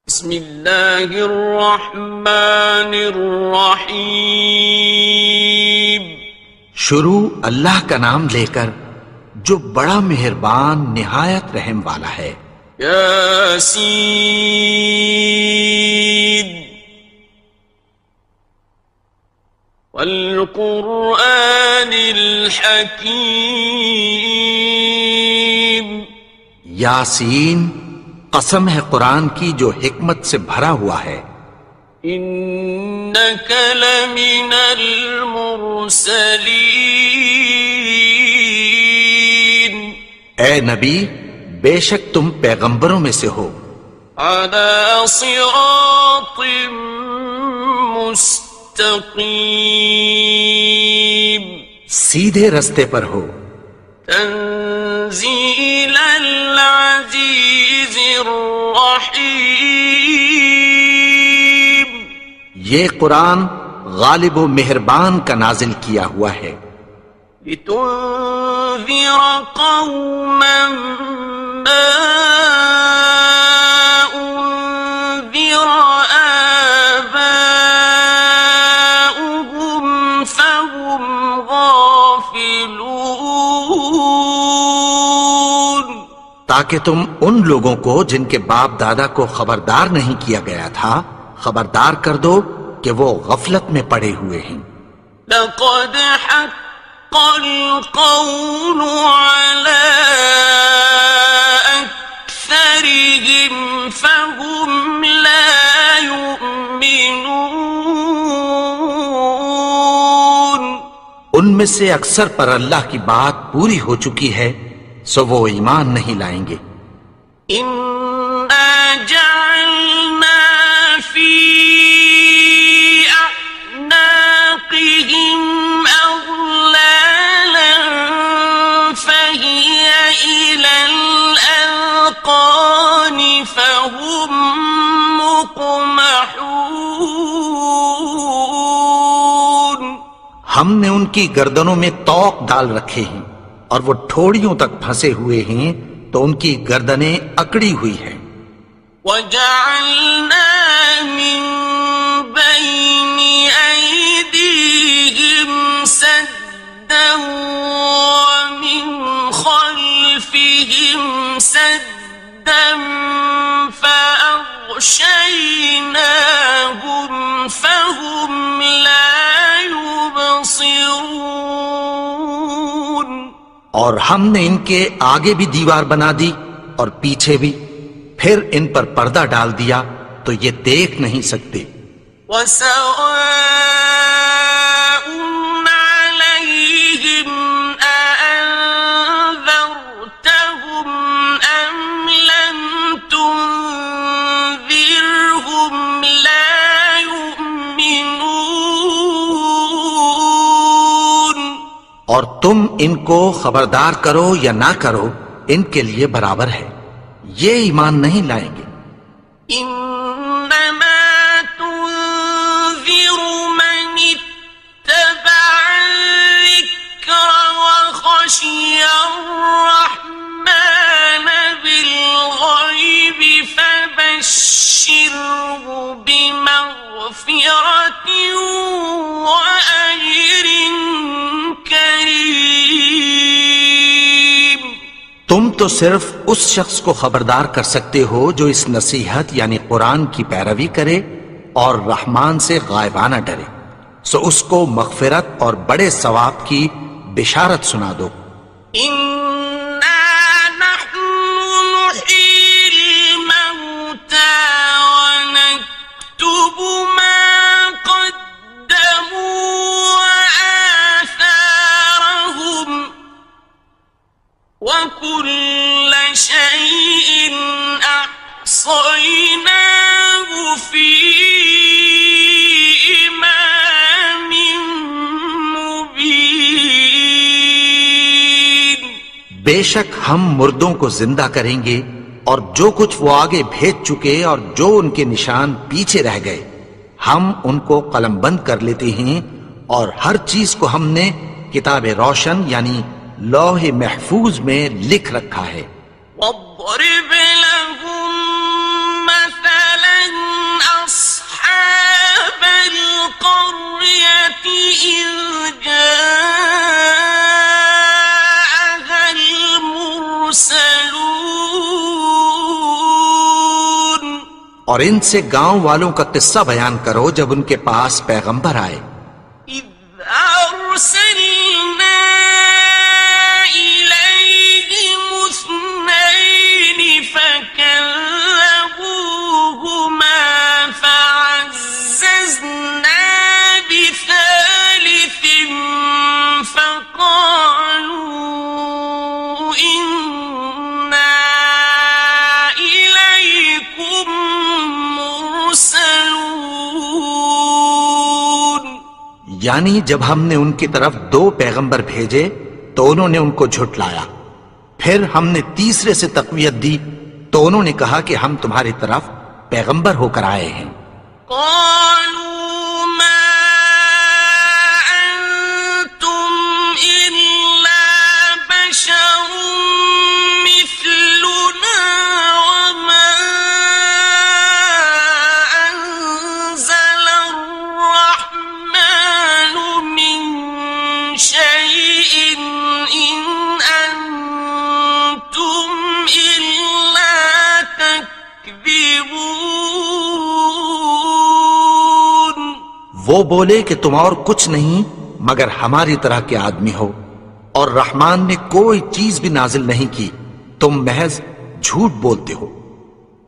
بسم اللہ الرحمن الرحیم۔ شروع اللہ کا نام لے کر جو بڑا مہربان نہایت رحم والا ہے۔ یاسین والقرآن الحکیم۔ یاسین، قسم ہے قرآن کی جو حکمت سے بھرا ہوا ہے۔ انک لمن المرسلین۔ اے نبی، بے شک تم پیغمبروں میں سے ہو۔ علی صراط مستقیم۔ سیدھے رستے پر ہو۔ تنزیل العزیز الرحیم۔ یہ قرآن غالب و مہربان کا نازل کیا ہوا ہے۔ لتنذر قوما ما انذر آباؤهم فهم غافلون۔ تاکہ تم ان لوگوں کو جن کے باپ دادا کو خبردار نہیں کیا گیا تھا خبردار کر دو کہ وہ غفلت میں پڑے ہوئے ہیں۔ لقد حق القول على أكثرهم فهم لا يؤمنون۔ ان میں سے اکثر پر اللہ کی بات پوری ہو چکی ہے سو وہ ایمان نہیں لائیں گے۔ إنا جعلنا في أعناقهم أغلالا فهي إلى الأذقان فهم مقمحون۔ ہم نے ان کی گردنوں میں طوق ڈال رکھے ہیں اور وہ ٹھوڑیوں تک پھنسے ہوئے ہیں تو ان کی گردنیں اکڑی ہوئی ہیں۔ وَجَعَلْنَا مِن بَيْنِ أَيْدِيهِمْ سَدًّا وَمِنْ خَلْفِهِمْ سَدًّا فَأَغْشَيْنَاهُمْ فَهُمْ لَا يُبْصِرُونَ۔ اور ہم نے ان کے آگے بھی دیوار بنا دی اور پیچھے بھی، پھر ان پر پردہ ڈال دیا تو یہ دیکھ نہیں سکتے۔ وَسَوَاءٌ عَلَيْهِمْ أَأَنذَرْتَهُمْ أَمْ لَمْ تُنذِرْهُمْ لَا يُؤْمِنُونَ۔ اور تم ان کو خبردار کرو یا نہ کرو ان کے لیے برابر ہے، یہ ایمان نہیں لائیں گے۔ إنما تنذر من اتبع الذكر وخشي الرحمن بالغيب فبشره بمغفرة وأجر كريم۔ تم تو صرف اس شخص کو خبردار کر سکتے ہو جو اس نصیحت یعنی قرآن کی پیروی کرے اور رحمان سے غائبانہ ڈرے، سو اس کو مغفرت اور بڑے ثواب کی بشارت سنا دو۔ إنا نحن نحيي الموتى ونكتب ما قدموا وآثارهم وكل شيء أحصيناه في إمام مبين۔ بے شک ہم مردوں کو زندہ کریں گے اور جو کچھ وہ آگے بھیج چکے اور جو ان کے نشان پیچھے رہ گئے ہم ان کو قلم بند کر لیتے ہیں، اور ہر چیز کو ہم نے کتاب روشن یعنی لوح محفوظ میں لکھ رکھا ہے۔ واضرب لهم مثلا اور ان سے گاؤں والوں کا قصہ بیان کرو جب ان کے پاس پیغمبر آئے. إذ أرسلنا إليهم اثنين فكذبوهما فعززنا بثالث فقالوا إنا إليكم مرسلون. یعنی جب ہم نے ان کی طرف 2 پیغمبر بھیجے تو انہوں نے ان کو جھٹلایا. پھر ہم نے تیسرے سے تقویت دی تو انہوں نے کہا کہ ہم تمہاری طرف پیغمبر ہو کر آئے ہیں. قالوا ما أنتم إلا بشر مثلنا وما أنزل الرحمن من شيء إن أنتم إلا تكذبون. وہ بولے کہ تم اور کچھ نہیں مگر ہماری طرح کے آدمی ہو اور رحمان نے کوئی چیز بھی نازل نہیں کی، تم محض جھوٹ بولتے ہو.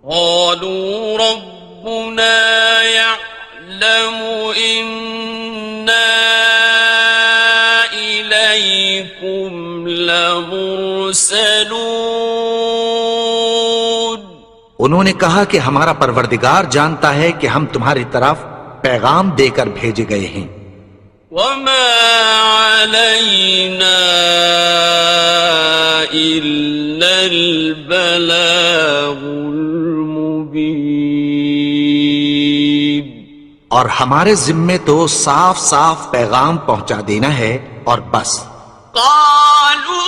قالوا ربنا يعلم إنا إليكم لمرسلون. انہوں نے کہا کہ ہمارا پروردگار جانتا ہے کہ ہم تمہاری طرف پیغام دے کر بھیجے گئے ہیں. وما علينا إلا البلاغ المبين. اور ہمارے ذمے تو صاف صاف پیغام پہنچا دینا ہے اور بس. قالوا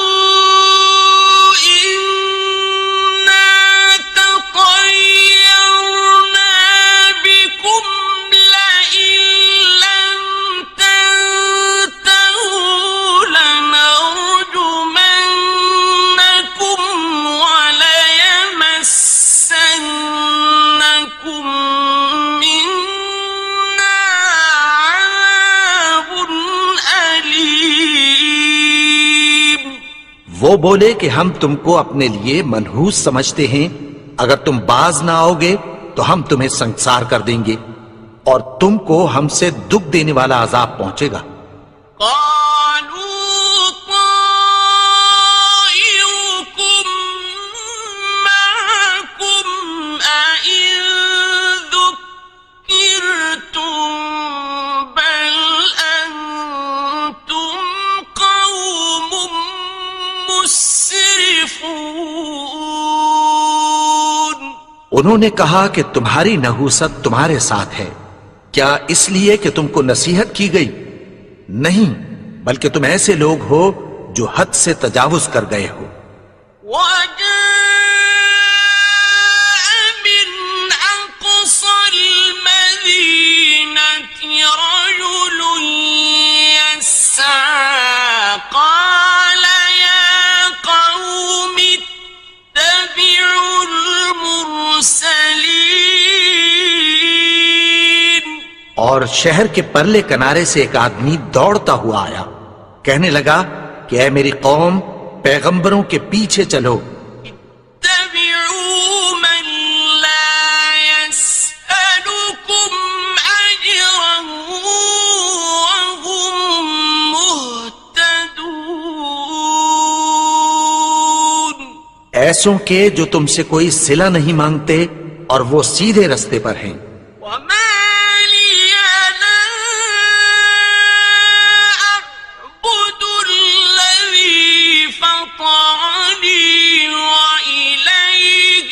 إنا تطيرنا بكم لئن لم تنتهوا لنرجمنكم وليمسنكم منا عذاب أليم. وہ بولے کہ ہم تم کو اپنے لیے منحوس سمجھتے ہیں، اگر تم باز نہ آؤ گے تو ہم تمہیں سنسار کر دیں گے اور تم کو ہم سے دکھ دینے والا عذاب پہنچے گا. قالوا طائركم معكم أئن ذكرتم بل أنتم قوم مسرفون. انہوں نے کہا کہ تمہاری نحوست تمہارے ساتھ ہے، کیا اس لیے کہ تم کو نصیحت کی گئی؟ نہیں، بلکہ تم ایسے لوگ ہو جو حد سے تجاوز کر گئے ہو. وجاء من أقصى المدينة رجل يسعى قال يا قوم اتبعوا المرسلين. اور شہر کے پرلے کنارے سے ایک آدمی دوڑتا ہوا آیا، کہنے لگا کہ اے میری قوم، پیغمبروں کے پیچھے چلو. اتبعوا من لا يسألكم أجرا وهم مهتدون. ایسوں کے جو تم سے کوئی صلہ نہیں مانگتے اور وہ سیدھے رستے پر ہیں. وما لي لا أعبد الذي فطرني وإليه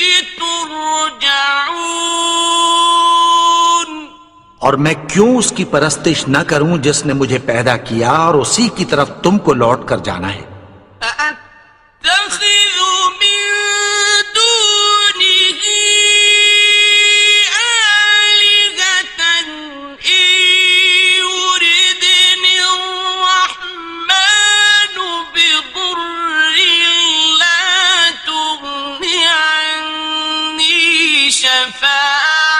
ترجعون. اور میں کیوں اس کی پرستش نہ کروں جس نے مجھے پیدا کیا اور اسی کی طرف تم کو لوٹ کر جانا ہے. أأتخذ من دونه آلهة إن يردني الرحمن بضر لا تغن عني شفاعتهم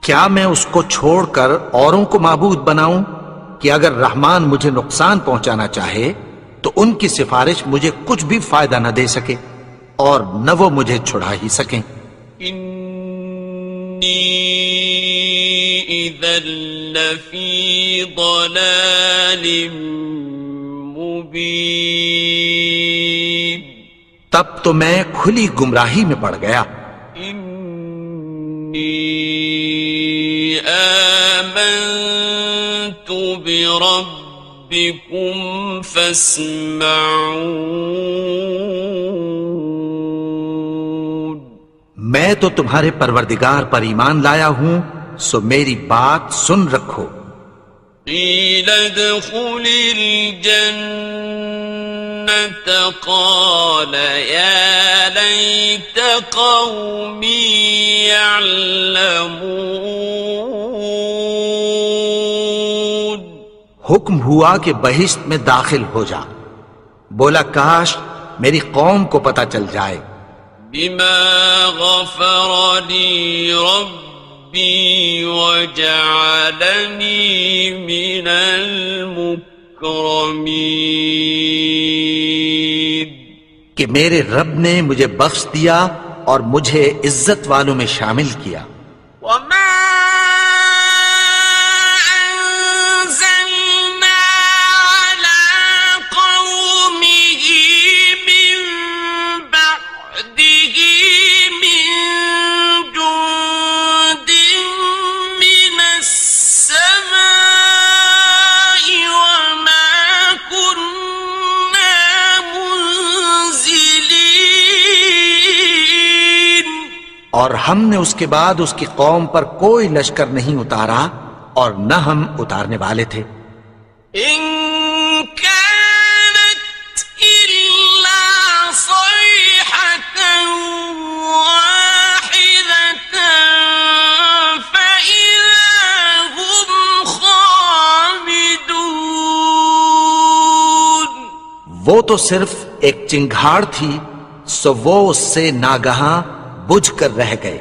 کیا میں اس کو چھوڑ کر اوروں کو معبود بناؤں کہ اگر رحمان مجھے نقصان پہنچانا چاہے تو ان کی سفارش مجھے کچھ بھی فائدہ نہ دے سکے اور نہ وہ مجھے چھڑا ہی سکیں؟ انی اذا لفی ضلال مبین، تب تو میں کھلی گمراہی میں پڑ گیا۔ انی آمنت بربکم فاسمعون، میں تو تمہارے پروردگار پر ایمان لایا ہوں، سو میری بات سن رکھو۔ قیل ادخل الجنة قال یا لیت قومی یعلمون، حکم ہوا کہ بہشت میں داخل ہو جا، بولا کاش میری قوم کو پتہ چل جائے۔ بما غفر لی ربی وجعلنی من المکرمین، کہ میرے رب نے مجھے بخش دیا اور مجھے عزت والوں میں شامل کیا۔ وما أنزلنا على قومه من بعده من جند من السماء وما كنا منزلين، اور ہم نے اس کے بعد اس کی قوم پر کوئی لشکر نہیں اتارا اور نہ ہم اتارنے والے تھے۔ إن كانت إلا صيحة واحدة فإذا هم خامدون، وہ تو صرف ایک چنگھاڑ تھی، سو وہ اس سے ناگہاں بجھ کر رہ گئے۔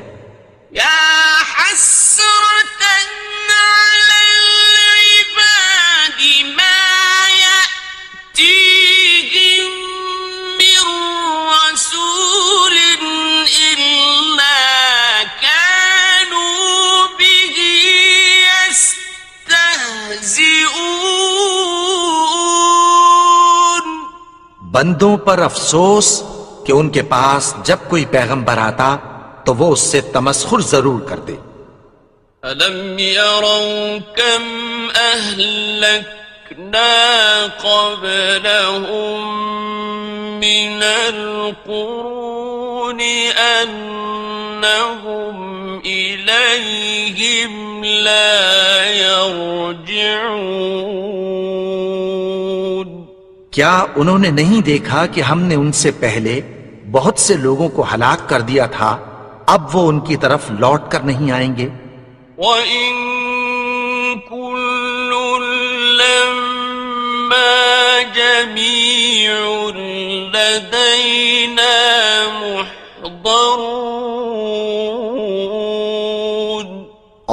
يا حسرة على العباد ما يأتيهم من رسول إلا كانوا به يستهزئون، بندوں پر افسوس کہ ان کے پاس جب کوئی پیغمبر آتا تو وہ اس سے تمسخر ضرور کرتے۔ أَلَمْ يَرَوْا كَمْ أَهْلَكْنَا قَبْلَهُمْ مِنَ الْقُرُونِ أَنَّهُمْ إِلَيْهِمْ لَا يَرْجِعُونَ، کیا انہوں نے نہیں دیکھا کہ ہم نے ان سے پہلے بہت سے لوگوں کو ہلاک کر دیا تھا، اب وہ ان کی طرف لوٹ کر نہیں آئیں گے؟ وَإِن كُلٌّ لَّمَّا جَمِيعٌ لَّدَيْنَا مُحْضَرُونَ،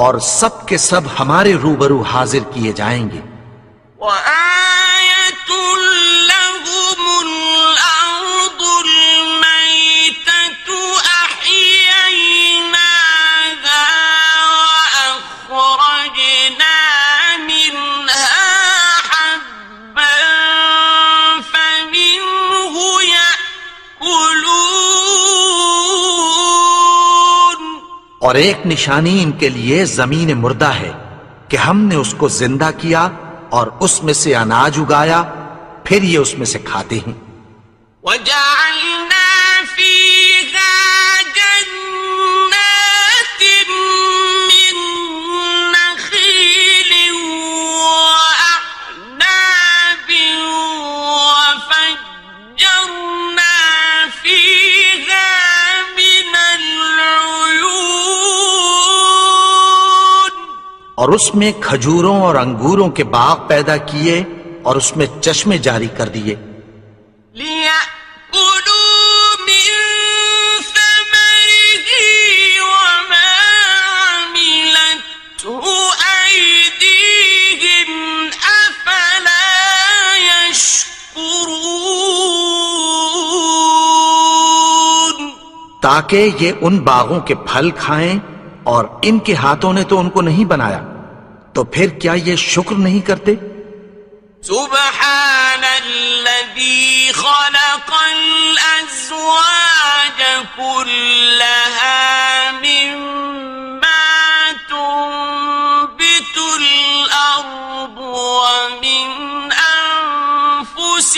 اور سب کے سب ہمارے روبرو حاضر کیے جائیں گے۔ وَآيَةٌ لَّهُمُ الْأَرْضُ الْمَيْتَةُ أَحْيَيْنَاهَا وَأَخْرَجْنَا مِنْهَا حَبًّا فَمِنْهُ يَأْكُلُونَ، اور ایک نشانی ان کے لیے زمین مردہ ہے کہ ہم نے اس کو زندہ کیا اور اس میں سے اناج اگایا، پھر یہ اس میں سے کھاتے ہیں۔ وَجَعَلْنَا فِيهَا جَنَّاتٍ مِّن نَّخِيلٍ وَأَعْنَابٍ وَفَجَّرْنَا فِيهَا مِنَ الْعُيُونِ، اور اس میں کھجوروں اور انگوروں کے باغ پیدا کیے اور اس میں چشمے جاری کر دیے۔ لِيَأْكُلُوا مِن ثَمَرِهِ وَمَا عَمِلَتْهُ تاکہ یہ ان باغوں کے پھل کھائیں، اور ان کے ہاتھوں نے تو ان کو نہیں بنایا، تو پھر کیا یہ شکر نہیں کرتے؟ سبحان الذي خلق الأزواج كلها مما تنبت الأرض ومن أنفسهم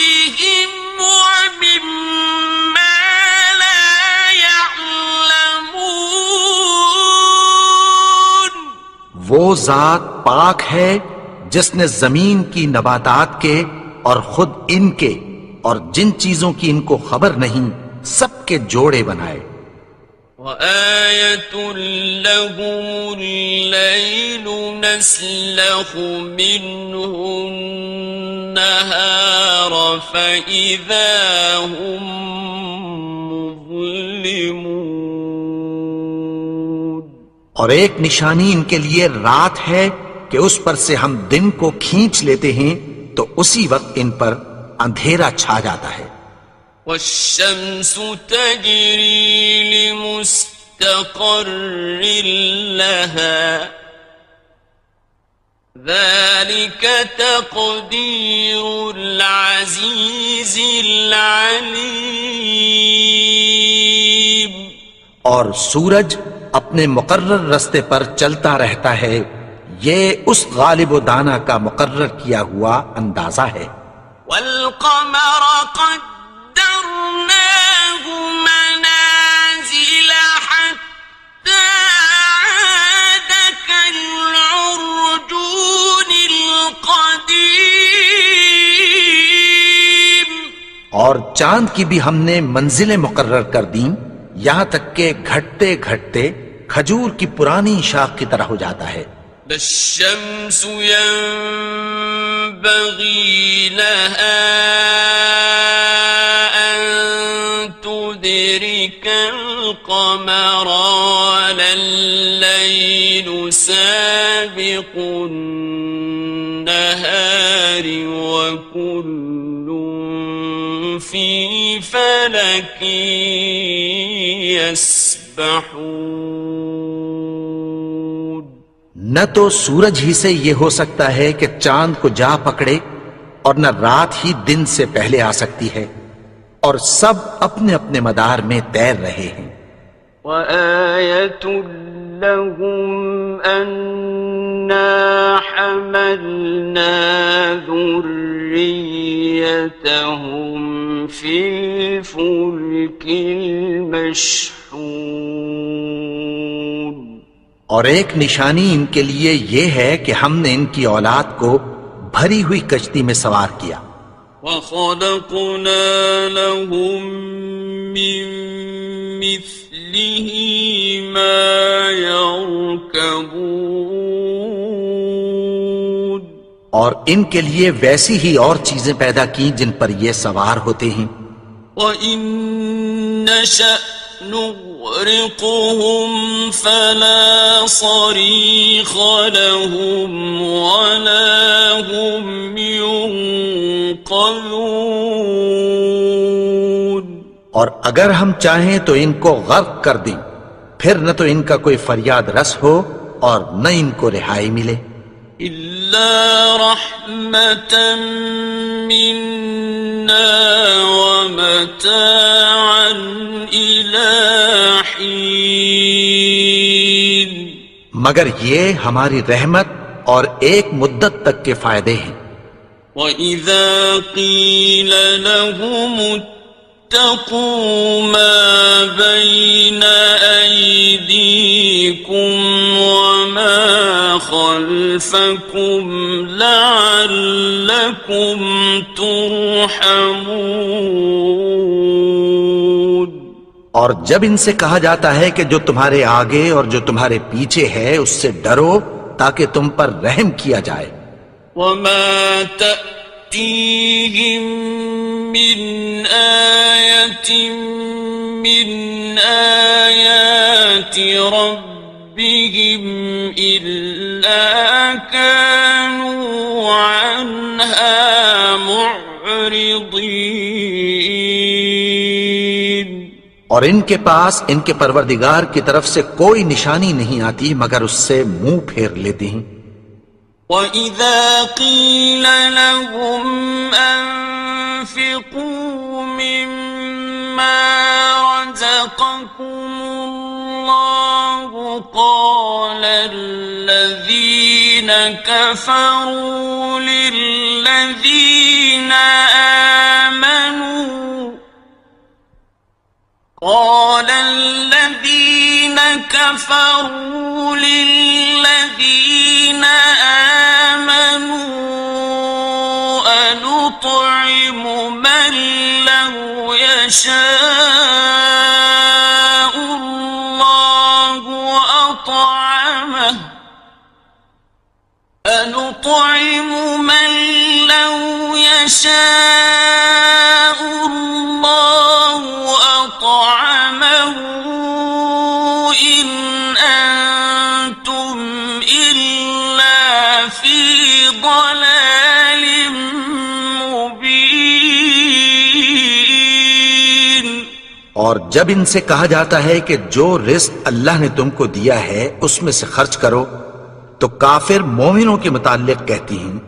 ومما لا يعلمون. وہ ذات پاک ہے جس نے زمین کی نباتات کے اور خود ان کے اور جن چیزوں کی ان کو خبر نہیں سب کے جوڑے بنائے. وَآيَةٌ لَهُمُ اللَّيْلُ نَسْلَخُ مِنْهُ النَّهَارَ فَإِذَا هُمْ مُظْلِمُونَ. اور ایک نشانی ان کے لیے رات ہے کہ اس پر سے ہم دن کو کھینچ لیتے ہیں تو اسی وقت ان پر اندھیرا چھا جاتا ہے. وَالشَّمْسُ تَجْرِي لِمُسْتَقَرٍّ لَهَا ذَلِكَ تَقْدِيرُ الْعَزِيزِ الْعَلِيمِ. اور سورج اپنے مقرر رستے پر چلتا رہتا ہے، یہ اس غالب و دانا کا مقرر کیا ہوا اندازہ ہے. وَالْقَمَرَ قَدَّرْنَاهُ مَنَازِلَ حَتَّى عَادَ كَالْعُرْجُونِ الْقَدِيمِ. اور چاند کی بھی ہم نے منزلیں مقرر کر دیں، یہاں تک کہ گھٹتے گھٹتے کھجور کی پرانی شاخ کی طرح ہو جاتا ہے. لا الشمس ينبغي لها أن تدرك القمر ولا الليل سابق النهار وكل في فلك يسبحون. نہ تو سورج ہی سے یہ ہو سکتا ہے کہ چاند کو جا پکڑے، اور نہ رات ہی دن سے پہلے آ سکتی ہے، اور سب اپنے اپنے مدار میں تیر رہے ہیں. وَآيَةٌ لَهُمْ أَنَّا حَمَلْنَا ذُرِّيَّتَهُمْ فِي الْفُلْكِ الْمَشْحُونِ. اور ایک نشانی ان کے لیے یہ ہے کہ ہم نے ان کی اولاد کو بھری ہوئی کشتی میں سوار کیا. وَخَلَقْنَا لَهُم مِّن مِّثْلِهِ مَا يَرْكَبُونَ. اور ان کے لیے ویسی ہی اور چیزیں پیدا کی جن پر یہ سوار ہوتے ہیں. وَإِن نَّشَأْ نُغْرِقْهُمْ فَلَا صَرِيخَ لَهُمْ وَلَا هُمْ يُنقَذُونَ. اور اگر ہم چاہیں تو ان کو غرق کر دیں، پھر نہ تو ان کا کوئی فریاد رس ہو اور نہ ان کو رہائی ملے. إِلَّا رَحْمَةً مِّنَّا وَمَتَاعًا إِلَىٰ حِينٍ. مگر یہ ہماری رحمت اور ایک مدت تک کے فائدے ہیں. وَإِذَا قِيلَ لَهُمُ اتَّقُوا مَا بَيْنَ أَيْدِيكُمْ وَمَا خَلْفَكُمْ لَعَلَّكُمْ تُرْحَمُونَ. اور جب ان سے کہا جاتا ہے کہ جو تمہارے آگے اور جو تمہارے پیچھے ہے اس سے ڈرو تاکہ تم پر رحم کیا جائے. وَمَا تَأْتِيهِم مِّنْ آيَةٍ مِّنْ آيَاتِ رَبِّهِمْ إِلَّا كَانُوا عَنْهَا مُعْرِضِينَ. اور ان کے پاس ان کے پروردگار کی طرف سے کوئی نشانی نہیں آتی مگر اس سے منہ پھیر لیتے ہیں۔ وَإِذَا قِيلَ لَهُمْ أَنفِقُوا مِمَّا رَزَقَكُمُ اللَّهُ قَالَ الَّذِينَ كَفَرُوا لِلَّذِينَ آمَنُوا أَنُطْعِمُ مَن لَّوْ يَشَاءُ اللَّهُ أطعمه إن أنتم إلا في ضلال مبين۔ اور جب ان سے کہا جاتا ہے کہ جو رزق اللہ نے تم کو دیا ہے اس میں سے خرچ کرو، تو کافر مومنوں کے متعلق کہتی ہیں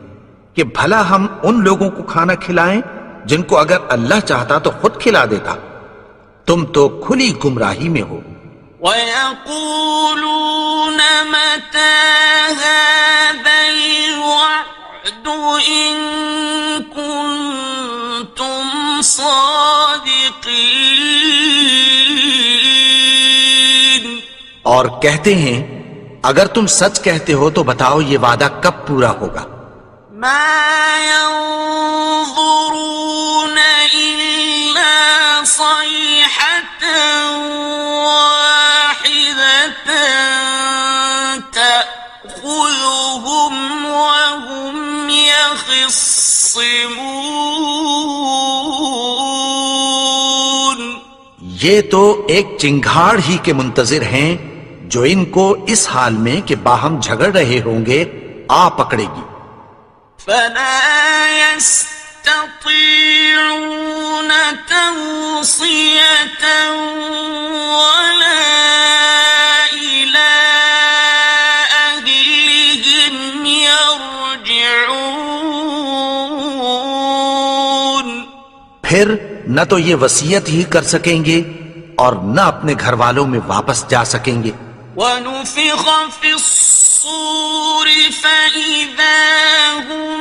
کہ بھلا ہم ان لوگوں کو کھانا کھلائیں جن کو اگر اللہ چاہتا تو خود کھلا دیتا، تم تو کھلی گمراہی میں ہو۔ وَيَقُولُونَ مَتَى هَذَا الْوَعْدُ إِن كُنتُمْ صَادِقِينَ۔ اور کہتے ہیں اگر تم سچ کہتے ہو تو بتاؤ یہ وعدہ کب پورا ہوگا؟ مَا يَنظُرُونَ إِلَّا صَيْحَةً وَاحِدَةً تَأْخُذُهُمْ وَهُمْ يَخِصِّمُونَ۔ یہ تو ایک چنگھاڑ ہی کے منتظر ہیں جو ان کو اس حال میں کہ باہم جھگڑ رہے ہوں گے آ پکڑے گی۔ فَلَا يَسْتَطِيعُونَ تَوْصِيَةً وَلَا إِلَىٰ أَهْلِهِمْ يَرْجِعُونَ۔ پھر نہ تو یہ وصیت ہی کر سکیں گے اور نہ اپنے گھر والوں میں واپس جا سکیں گے۔ وَنُفِخَ فِي الصُّورِ فَإِذَا هُم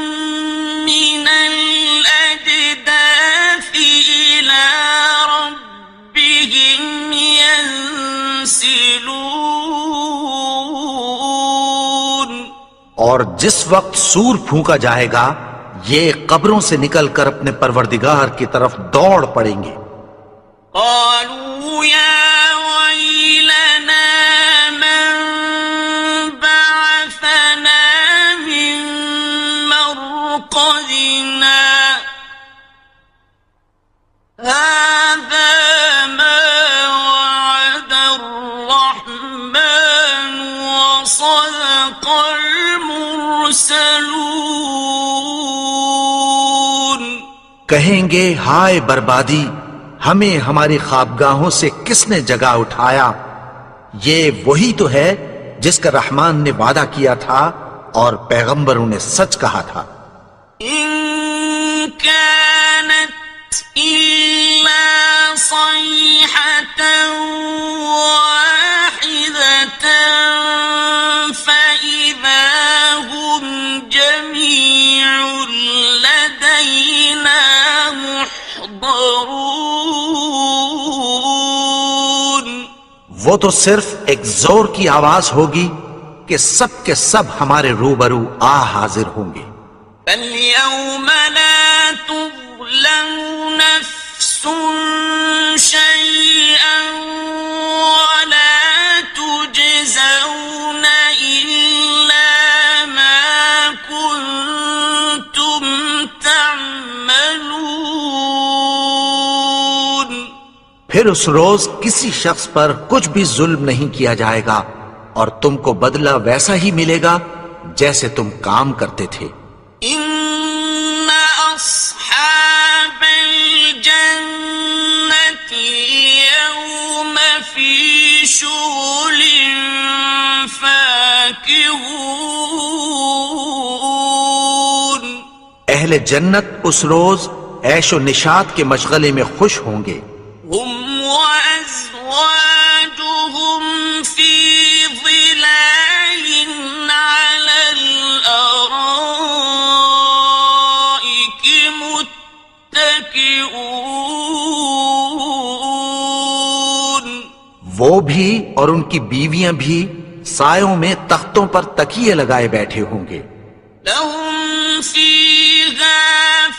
مِّنَ الْأَجْدَاثِ إِلَىٰ رَبِّهِمْ يَنسِلُونَ۔ اور جس وقت سور پھونکا جائے گا یہ قبروں سے نکل کر اپنے پروردگار کی طرف دوڑ پڑیں گے۔ قالوا يا ويلنا من بعثنا من مرقدنا هذا ما وعد الرحمن وصدق المرسلون۔ کہیں گے ہائے بربادی، ہمیں ہماری خوابگاہوں سے کس نے جگا اٹھایا؟ یہ وہی تو ہے جس کا رحمان نے وعدہ کیا تھا اور پیغمبروں نے سچ کہا تھا۔ إن كانت إلا صيحة واحدة فإذا هم جميع لدينا محضرون۔ وہ تو صرف ایک زور کی آواز ہوگی کہ سب کے سب ہمارے روبرو آ حاضر ہوں گے۔ فَالْيَوْمَ لَا تُظْلَمُ نَفْسٌ شَيْئًا وَلَا تُجْزَوْنَ إِلَّا مَا كُنتُمْ تَعْمَلُونَ۔ پھر اس روز کسی شخص پر کچھ بھی ظلم نہیں کیا جائے گا اور تم کو بدلہ ویسا ہی ملے گا جیسے تم کام کرتے تھے۔ إِنَّ أَصْحَابَ الْجَنَّةِ الْيَوْمَ شغل فاكهون اہل جنت اس روز عیش و نشاط کے مشغلے میں خوش ہوں گے. هم وأزواجهم في ظلال على الأرائك متكئون وہ بھی اور ان کی بیویاں بھی سایوں میں تختوں پر تکیے لگائے بیٹھے ہوں گے. لهم فيها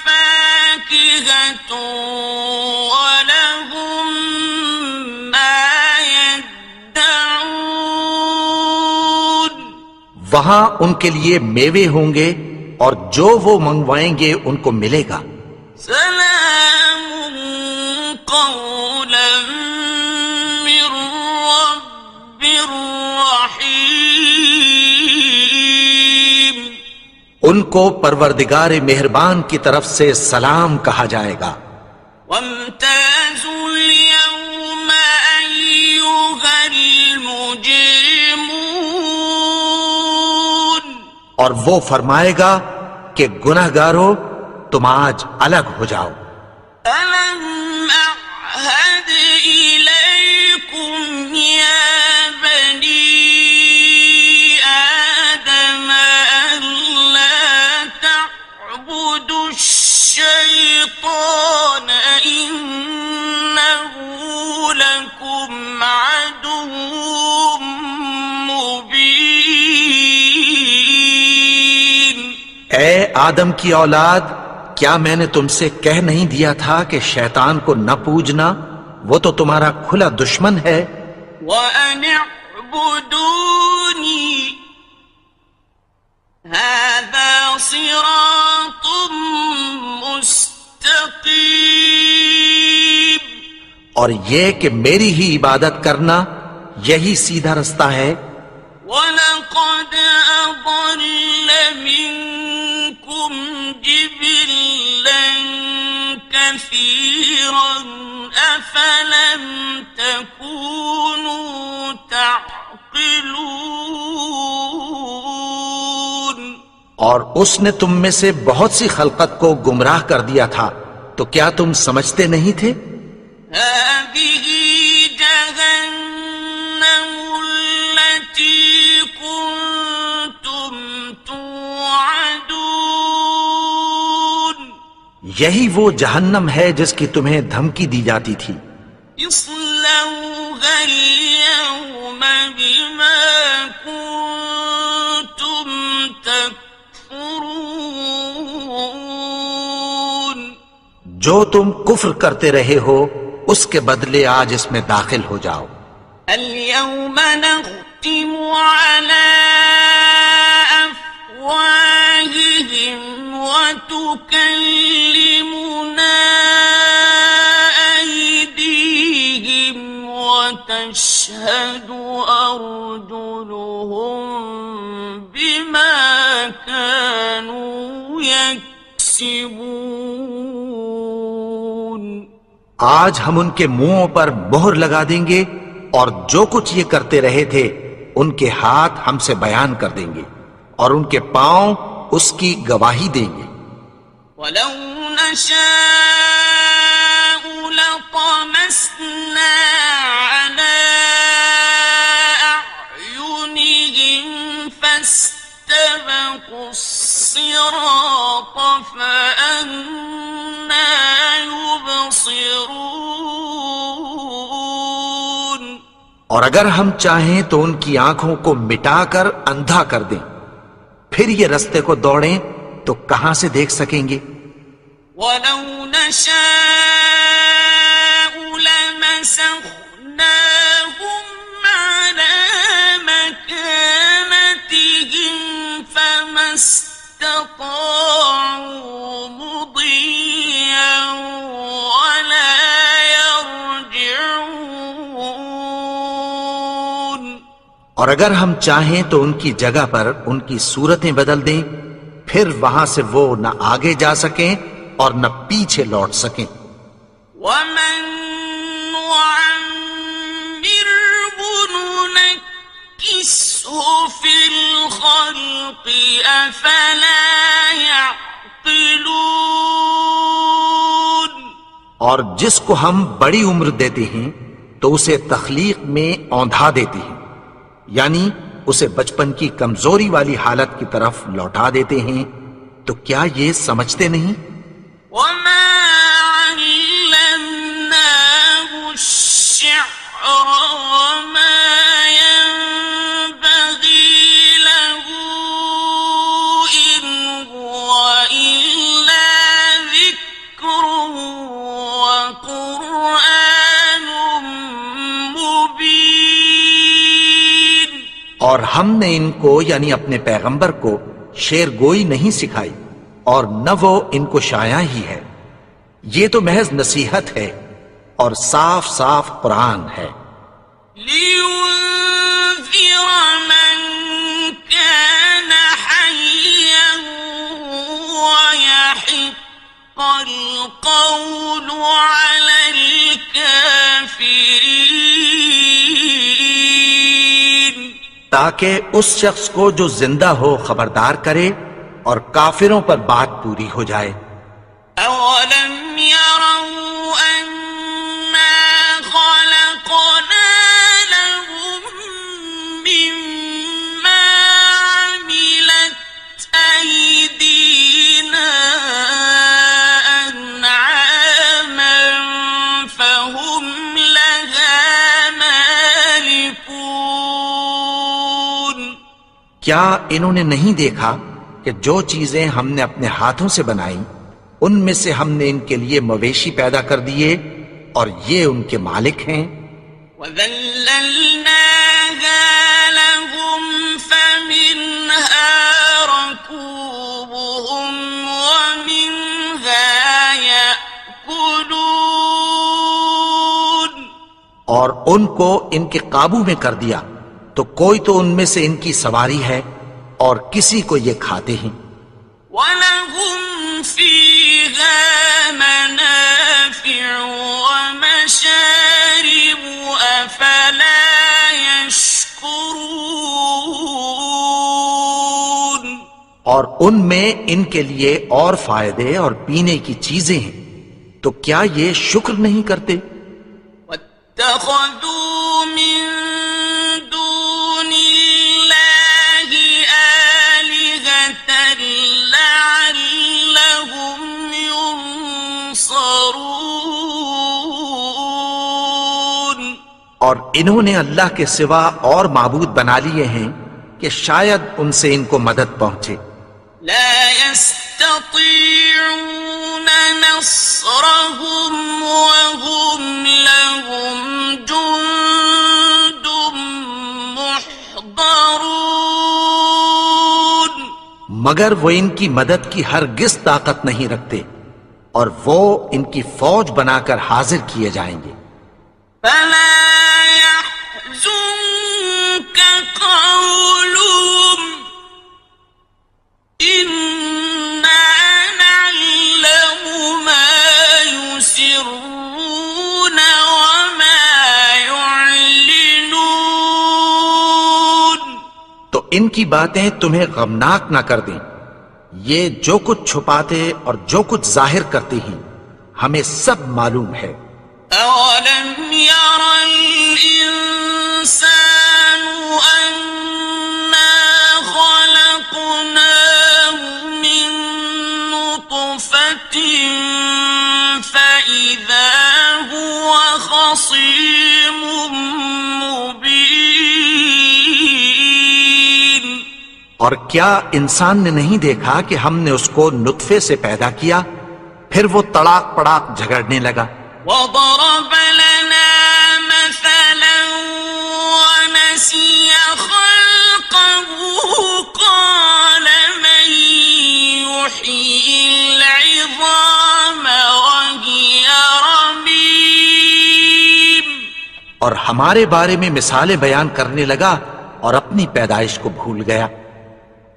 فاكهة ولهم ما يدعون وہاں ان کے لیے میوے ہوں گے اور جو وہ منگوائیں گے ان کو ملے گا. سلام قولا من رب رحيم ان کو پروردگار مہربان کی طرف سے سلام کہا جائے گا. وامتازوا اليوم أيها المجرمون اور وہ فرمائے گا کہ گنہگارو تم آج الگ ہو جاؤ. ألم أعهد إليكم يا بني آدم ألا تعبدوا الشيطان إنه لكم عدو مبين اے آدم کی اولاد، کیا میں نے تم سے کہہ نہیں دیا تھا کہ شیطان کو نہ پوجنا، وہ تو تمہارا کھلا دشمن ہے. وَأَنِ اعْبُدُونِي هَذَا صِرَاطٌ مُسْتَقِيمٌ اور یہ کہ میری ہی عبادت کرنا یہی سیدھا رستہ ہے. وَلَقَدْ أَضَلَّ مِنكُمْ جِبِلًّا كَثِيرًا أَفَلَمْ تَكُونُوا تَعْقِلُونَ اور اس نے تم میں سے بہت سی خلقت کو گمراہ کر دیا تھا، تو کیا تم سمجھتے نہیں تھے؟ هذه جهنم التي كنتم توعدون یہی وہ جہنم ہے جس کی تمہیں دھمکی دی جاتی تھی. اصلوها اليوم بما كنتم تكفرون جو تم کفر کرتے رہے ہو اس کے بدلے آج اس میں داخل ہو جاؤ. اليوم نختم على أفواههم وتكلمنا أيديهم وتشهد أرجلهم بما كانوا يكسبون آج ہم ان کے منہوں پر مہر لگا دیں گے اور جو کچھ یہ کرتے رہے تھے ان کے ہاتھ ہم سے بیان کر دیں گے اور ان کے پاؤں اس کی گواہی دیں گے. ولو نشاء لطمسنا على أعينهم فاستبقوا الصراط فأنى يبصرون اور اگر ہم چاہیں تو ان کی آنکھوں کو مٹا کر اندھا کر دیں، پھر یہ رستے کو دوڑیں تو کہاں سے دیکھ سکیں گے. ولو نشاء لمسخناهم على مكانتهم فما استطاعوا مضيا ولا يرجعون اور اگر ہم چاہیں تو ان کی جگہ پر ان کی صورتیں بدل دیں، پھر وہاں سے وہ نہ آگے جا سکیں اور نہ پیچھے لوٹ سکیں. ومن نعمره في الخلق أفلا يعقلون اور جس کو ہم بڑی عمر دیتے ہیں تو اسے تخلیق میں اوندھا دیتے ہیں، یعنی اسے بچپن کی کمزوری والی حالت کی طرف لوٹا دیتے ہیں، تو کیا یہ سمجھتے نہیں؟ وما علمناه الشعر وما ينبغي له إن هو إلا ذكر وقرآن مبين اور ہم نے ان کو یعنی اپنے پیغمبر کو شعر گوئی نہیں سکھائی، اور نہ وہ ان کو شایع ہی ہے، یہ تو محض نصیحت ہے اور صاف صاف قرآن ہے۔ لينذر من كان حيا ويحق القول على الكافرين تاکہ اس شخص کو جو زندہ ہو خبردار کرے اور کافروں پر بات پوری ہو جائے۔ أولم يروا أنا خلقنا لهم مما عملت أيدينا أنعاما فهم لها مالكون کیا انہوں نے نہیں دیکھا کہ جو چیزیں ہم نے اپنے ہاتھوں سے بنائیں ان میں سے ہم نے ان کے لیے مویشی پیدا کر دیے اور یہ ان کے مالک ہیں۔ وَذَلَّلْنَاهَا لَهُمْ فَمِنْهَا رَكُوبُهُمْ وَمِنْهَا يَأْكُلُونَ اور ان کو ان کے قابو میں کر دیا تو کوئی تو ان میں سے ان کی سواری ہے اور کسی کو یہ کھاتے ہیں۔ وَلَهُمْ فِيهَا مَنَافِعُ وَمَشَارِبُ أَفَلَا يَشْكُرُونَ اور ان میں ان کے لیے اور فائدے اور پینے کی چیزیں ہیں، تو کیا یہ شکر نہیں کرتے؟ وَاتَّخَذُوا مِن دُونِ اللَّهِ آلِهَةً لَعَلَّهُمْ يُنصَرُونَ اور انہوں نے اللہ کے سوا اور معبود بنا لیے ہیں کہ شاید ان سے ان کو مدد پہنچے۔ لا يستطيعون نصرهم وهم لهم جند محضرون مگر وہ ان کی مدد کی ہرگز طاقت نہیں رکھتے اور وہ ان کی فوج بنا کر حاضر کیے جائیں گے۔ فلا يحزنك قولهم إنا نعلم ما يسرون وما يعلنون تو ان کی باتیں تمہیں غمناک نہ کر دیں، یہ جو کچھ چھپاتے اور جو کچھ ظاہر کرتے ہیں ہمیں سب معلوم ہے۔ أولم ير الإنسان أنا خلقناه من نطفة فإذا هو خصيم مبين اور کیا انسان نے نہیں دیکھا کہ ہم نے اس کو نطفے سے پیدا کیا، پھر وہ تڑاک پڑاک جھگڑنے لگا۔ وضرب لنا مثلا ونسي خلقه قال من يحيي العظام وهي رميم اور ہمارے بارے میں مثالیں بیان کرنے لگا اور اپنی پیدائش کو بھول گیا۔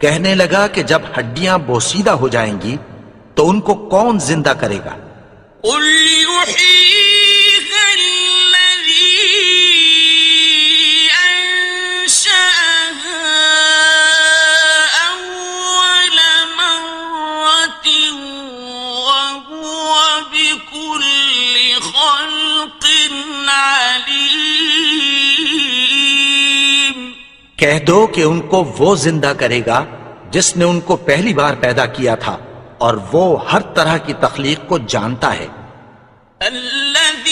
کہنے لگا کہ جب ہڈیاں بوسیدہ ہو جائیں گی تو ان کو کون زندہ کرے گا؟ قل يحييها الذي أنشأها کہہ دو کہ ان کو وہ زندہ کرے گا جس نے ان کو پہلی بار پیدا کیا تھا، اور وہ ہر طرح کی تخلیق کو جانتا ہے۔ الذي